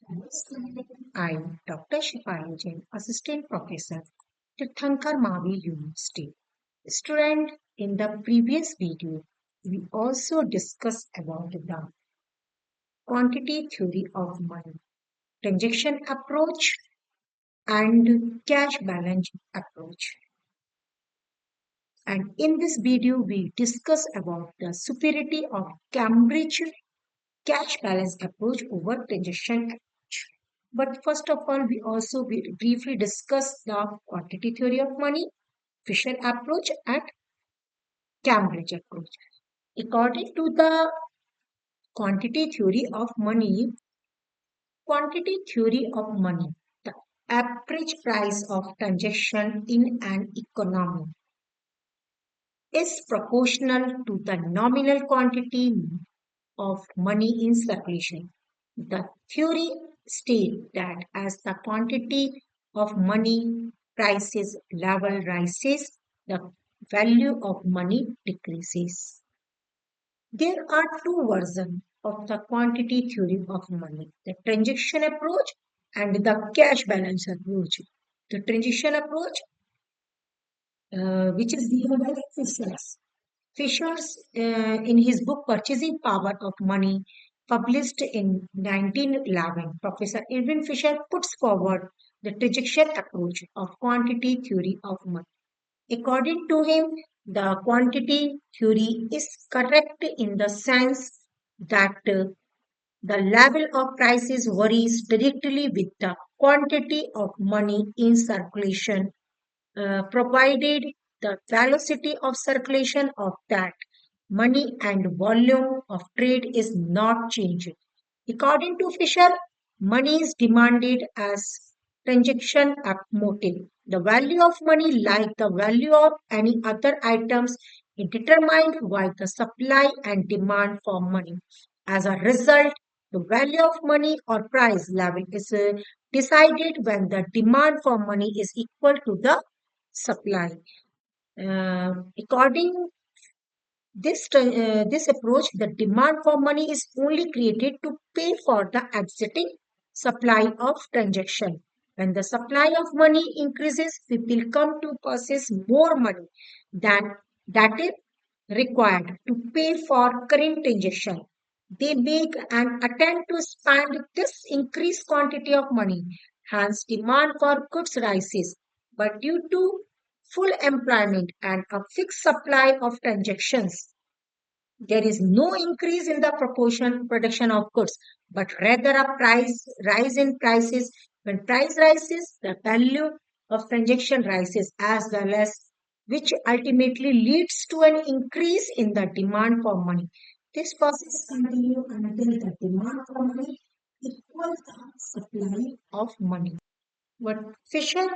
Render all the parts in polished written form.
I'm Dr. Shifali Jain, Assistant Professor, Tirthankar Mavi University. Student, in the previous video, we also discussed about the quantity theory of money, transaction approach, and cash balance approach. And in this video, we discuss about the superiority of Cambridge cash balance approach over transaction approach. But first of all, we also briefly discuss the quantity theory of money, Fisher approach, and Cambridge approach. According to the quantity theory of money, the average price of transaction in an economy is proportional to the nominal quantity of money in circulation. The theory states that as the quantity of money prices level rises, the value of money decreases. There are two versions of the quantity theory of money, the transaction approach and the cash balance approach. The transaction approach, which is given by Fisher's. Fisher's, in his book Purchasing Power of Money, published in 1911, Professor Irving Fisher puts forward the transaction approach of quantity theory of money. According to him, the quantity theory is correct in the sense that the level of prices varies directly with the quantity of money in circulation, provided the velocity of circulation of that money and volume of trade is not changing. According to Fisher, money is demanded as transaction motive. The value of money, like the value of any other items, is determined by the supply and demand for money. As a result, the value of money or price level is decided when the demand for money is equal to the supply. According this approach, the demand for money is only created to pay for the existing supply of transaction. When the supply of money increases, people come to possess more money than that is required to pay for current transaction. They make an attempt to spend this increased quantity of money. Hence, demand for goods rises. But due to full employment and a fixed supply of transactions, there is no increase in the proportion production of goods, but rather a price rise in prices. When price rises, the value of transaction rises as well as which ultimately leads to an increase in the demand for money. This process continues until the demand for money equals the supply of money. What Fisher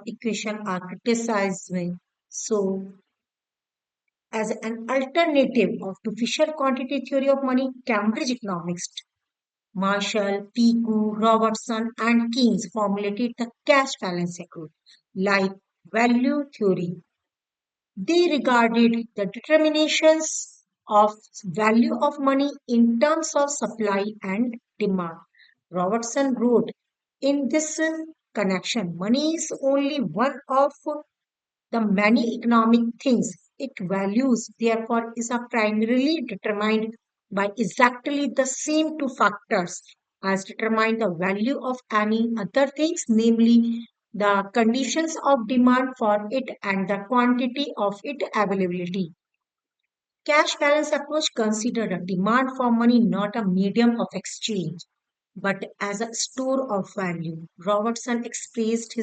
equation are criticized with. So as an alternative of to Fisher quantity theory of money, Cambridge economists Marshall, Pigou, Robertson, and Keynes formulated the cash balance approach, like value theory. They regarded the determinations of value of money in terms of supply and demand. Robertson wrote in this connection, money is only one of the many economic things it values, therefore, is a primarily determined by exactly the same two factors as determine the value of any other things, namely the conditions of demand for it and the quantity of its availability. Cash balance approach consider a demand for money not a medium of exchange, but as a store of value. Robertson expressed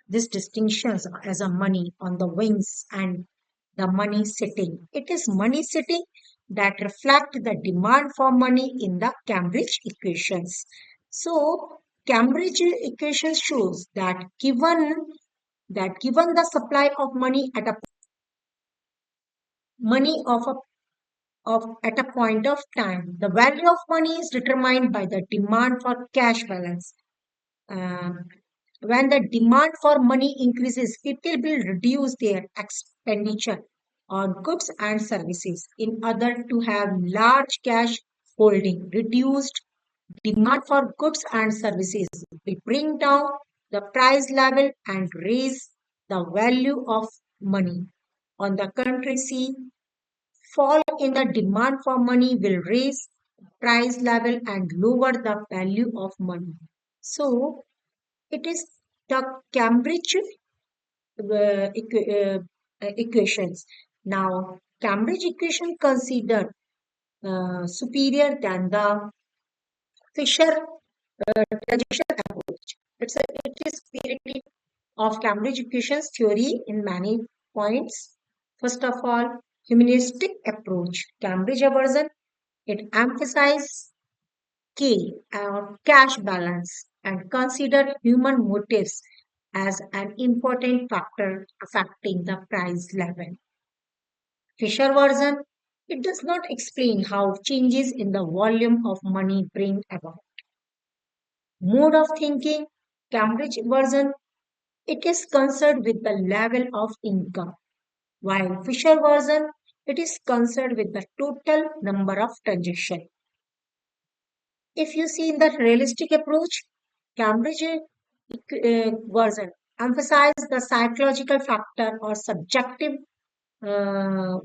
this distinctions as a money on the wings and the money sitting. It is money sitting that reflect the demand for money in the Cambridge equations. So Cambridge equation shows that given the supply of money at a money of at a point of time. The value of money is determined by the demand for cash balance. Um, when the demand for money increases, people will reduce their expenditure on goods and services in order to have large cash holding. Reduced Demand for goods and services will bring down the price level and raise the value of money. On the contrary, see, fall in the demand for money will raise the price level and lower the value of money. So, it is the Cambridge equations. Now, Cambridge equation considered superior than the Fisher transition approach. It is theory of Cambridge equations theory in many points. First of all, humanistic approach. Cambridge version, it emphasizes K or cash balance and consider human motives as an important factor affecting the price level. Fisher version, it does not explain how changes in the volume of money bring about. Mode of thinking, Cambridge version, it is concerned with the level of income, while Fisher version, it is concerned with the total number of transactions. If you see in the realistic approach, Cambridge version emphasize the psychological factor or subjective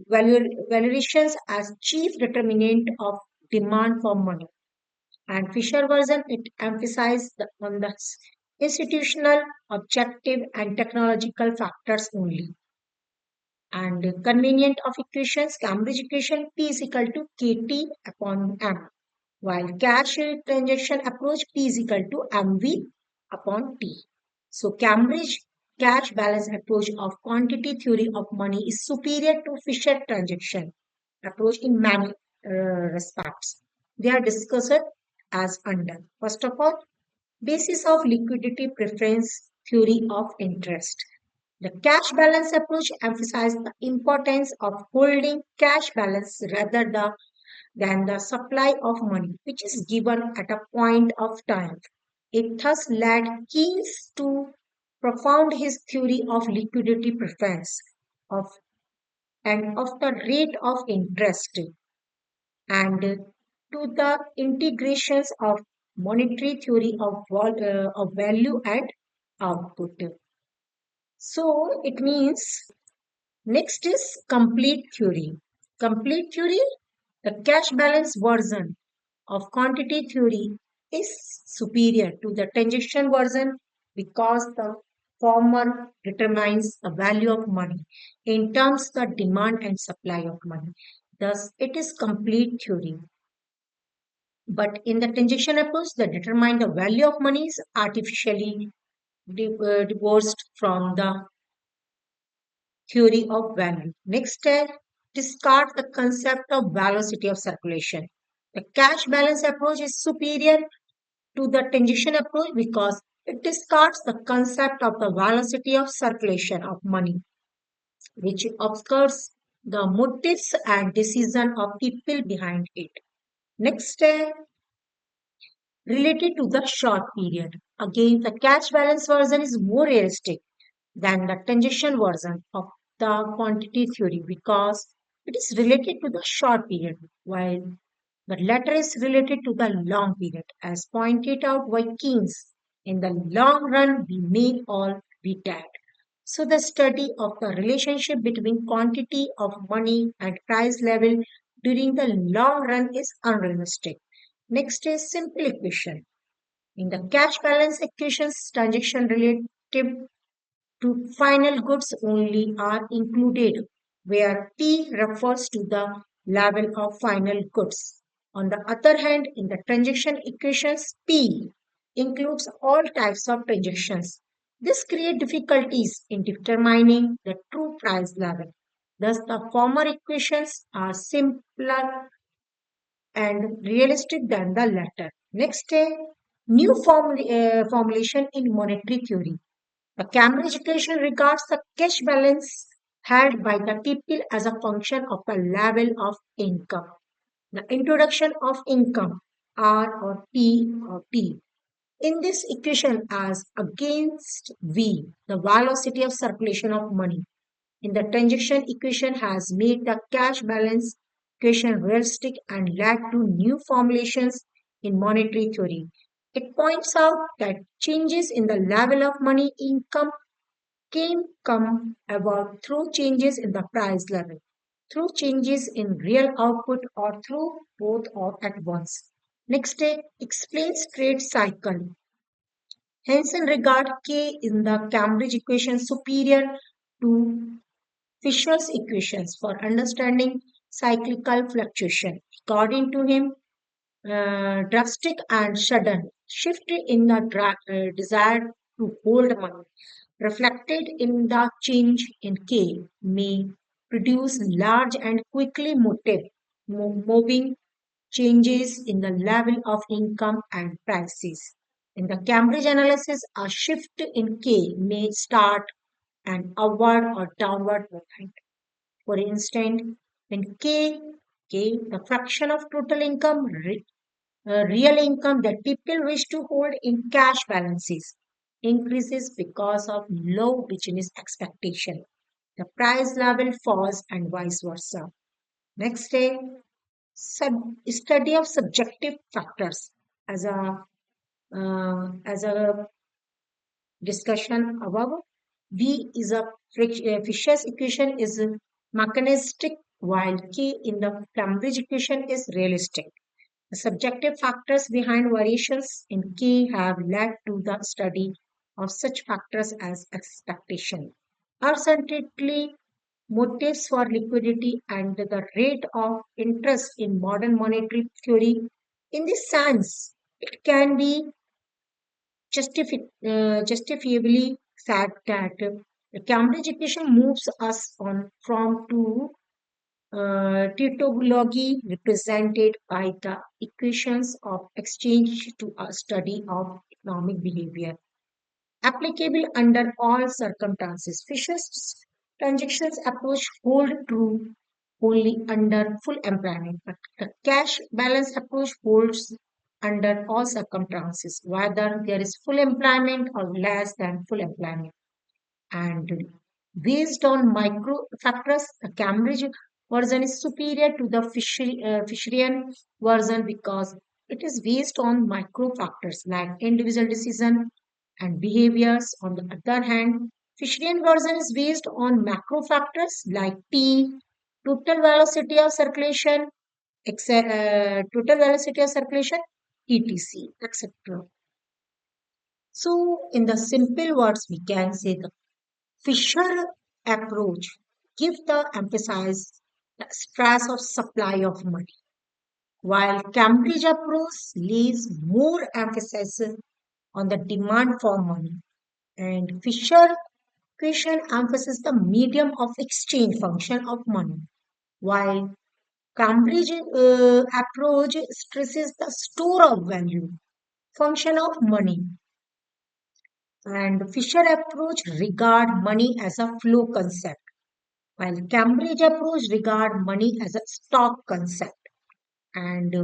valuations as chief determinant of demand for money. And Fisher version, it emphasizes on the institutional, objective, and technological factors only. And convenient of equations, Cambridge equation P is equal to KT upon M, while cash transaction approach P is equal to MV upon T. So Cambridge cash balance approach of quantity theory of money is superior to Fisher transaction approach in many respects. They are discussed as under. First of all, basis of liquidity preference theory of interest. The cash balance approach emphasizes the importance of holding cash balance than the supply of money, which is given at a point of time. It thus led Keynes to propound his theory of liquidity preference of and of the rate of interest and to the integrations of monetary theory of value and output. So it means next is complete theory. Complete theory, the cash balance version of quantity theory is superior to the transaction version because the former determines the value of money in terms the demand and supply of money. Thus, it is complete theory. But in the transaction approach, the determine the value of money is artificially divorced from the theory of value. Next step, discard the concept of velocity of circulation. The cash balance approach is superior to the transaction approach because it discards the concept of the velocity of circulation of money, which obscures the motives and decision of people behind it. Next step, related to the short period. Again, the cash balance version is more realistic than the transaction version of the quantity theory because it is related to the short period, while the latter is related to the long period. As pointed out by Keynes, in the long run, we may all be dead. So, the study of the relationship between quantity of money and price level during the long run is unrealistic. Next is simple equation. In the cash balance equations, transaction relative to final goods only are included, where P refers to the level of final goods. On the other hand, in the transaction equations, P includes all types of transactions. This creates difficulties in determining the true price level. Thus, the former equations are simpler and realistic than the latter. Next, new formulation in monetary theory. The Cambridge equation regards the cash balance held by the people as a function of the level of income. The introduction of income, R or P or T, in this equation as against V, the velocity of circulation of money in the transaction equation has made the cash balance equation realistic and led to new formulations in monetary theory. It points out that changes in the level of money income can come about through changes in the price level, through changes in real output, or through both or at once. Next step explains trade cycle. Henson regard K in the Cambridge equation superior to Fisher's equations for understanding cyclical fluctuation. According to him, drastic and sudden shift in the desire to hold money, reflected in the change in K, may produce large and quickly moving changes in the level of income and prices. In the Cambridge analysis, a shift in K may start an upward or downward movement. For instance, when K, the fraction of total income, real income that people wish to hold in cash balances, increases because of low business expectation. The price level falls and vice versa. Next day, study of subjective factors as a discussion above. V is a Fisher's equation is mechanistic, while K in the Cambridge equation is realistic. The subjective factors behind variations in K have led to the study of such factors as expectation, uncertainty, motives for liquidity, and the rate of interest in modern monetary theory. In this sense, it can be justifiably said that the Cambridge equation moves us on from to tautology represented by the equations of exchange to a study of economic behavior, applicable under all circumstances. Fisher's transactions approach hold true only under full employment, but the cash balance approach holds under all circumstances, whether there is full employment or less than full employment. And based on micro factors, the Cambridge version is superior to the Fisherian version because it is based on micro factors like individual decision and behaviors. On the other hand, Fisherian version is based on macro factors like T, total velocity of circulation, etc., So, in the simple words, we can say the Fisher approach gives the emphasis the stress of supply of money, while Cambridge approach lays more emphasis on the demand for money, and Fisher equation emphasizes the medium of exchange function of money, while Cambridge approach stresses the store of value function of money, and Fisher approach regard money as a flow concept while Cambridge approach regard money as a stock concept, and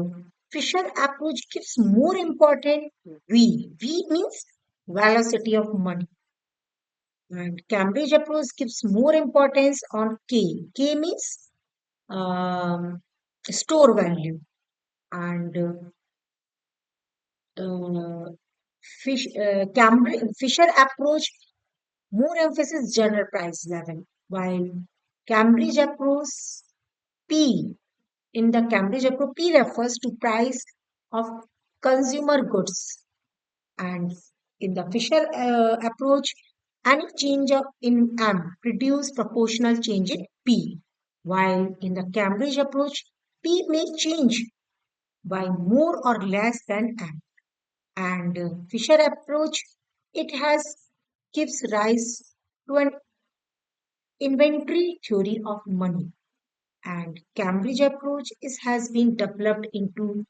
Fisher approach gives more important V. V means velocity of money, and Cambridge approach gives more importance on K. K means store value, and Fisher approach more emphasis general price level, while Cambridge approach P in the Cambridge approach, P refers to price of consumer goods, and in the Fisher approach, any change in M produce proportional change in P, while in the Cambridge approach, P may change by more or less than M, and Fisher approach it has gives rise to an inventory theory of money, and Cambridge approach has been developed into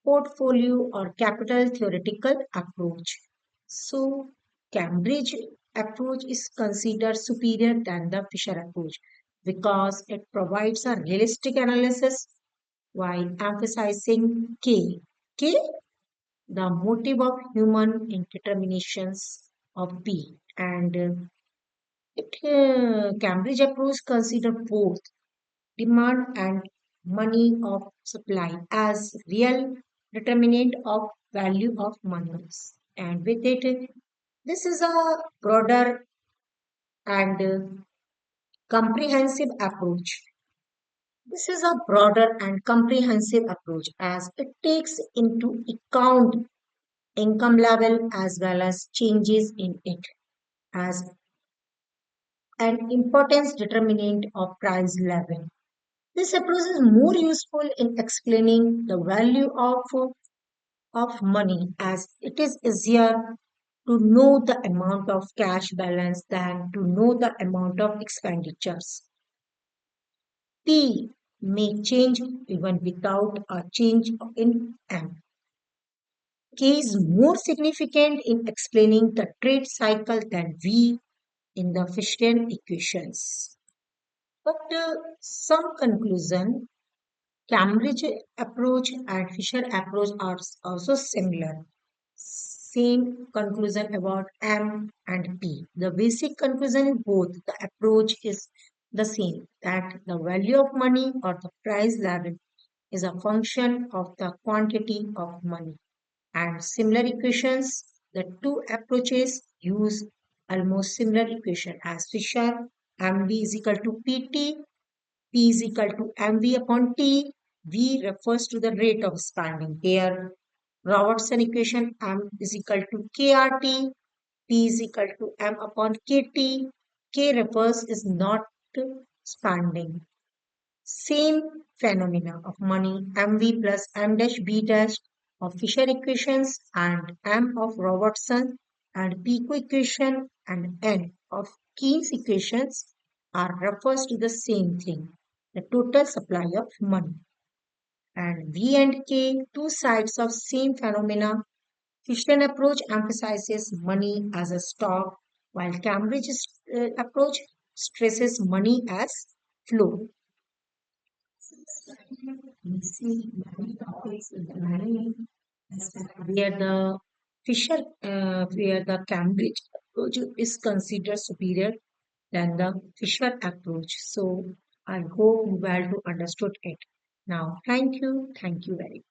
portfolio or capital theoretical approach. So, Cambridge approach is considered superior than the Fisher approach because it provides a realistic analysis while emphasizing K. K, the motive of human indeterminations of P. And Cambridge approach consider both demand and money of supply as real determinant of value of money. And with it, this is a broader and comprehensive approach. This is a broader and comprehensive approach as it takes into account income level as well as changes in it as an importance determinant of price level. This approach is more useful in explaining the value of money as it is easier to know the amount of cash balance than to know the amount of expenditures. P may change even without a change in M. K is more significant in explaining the trade cycle than V in the Fisher equations. But some conclusion, Cambridge approach and Fisher approach are also similar. Same conclusion about M and P. The basic conclusion in both the approach is the same that the value of money or the price level is a function of the quantity of money. And similar equations, the two approaches use almost similar equation as Fisher, MV is equal to PT, P is equal to MV upon T. V refers to the rate of spending. Here, Robertson equation M is equal to KRT, P is equal to M upon KT. K refers is not to spending. Same phenomena of money MV plus M dash B dash of Fisher equations and M of Robertson and P equation and N of Keynes equations are refers to the same thing, the total supply of money. And V and K, two sides of same phenomena. Fisher approach emphasizes money as a stock, while Cambridge's approach stresses money as flow. We see many topics in the many aspects where the where the Cambridge approach is considered superior than the Fisher approach. So I hope you well to understood it. Now, thank you very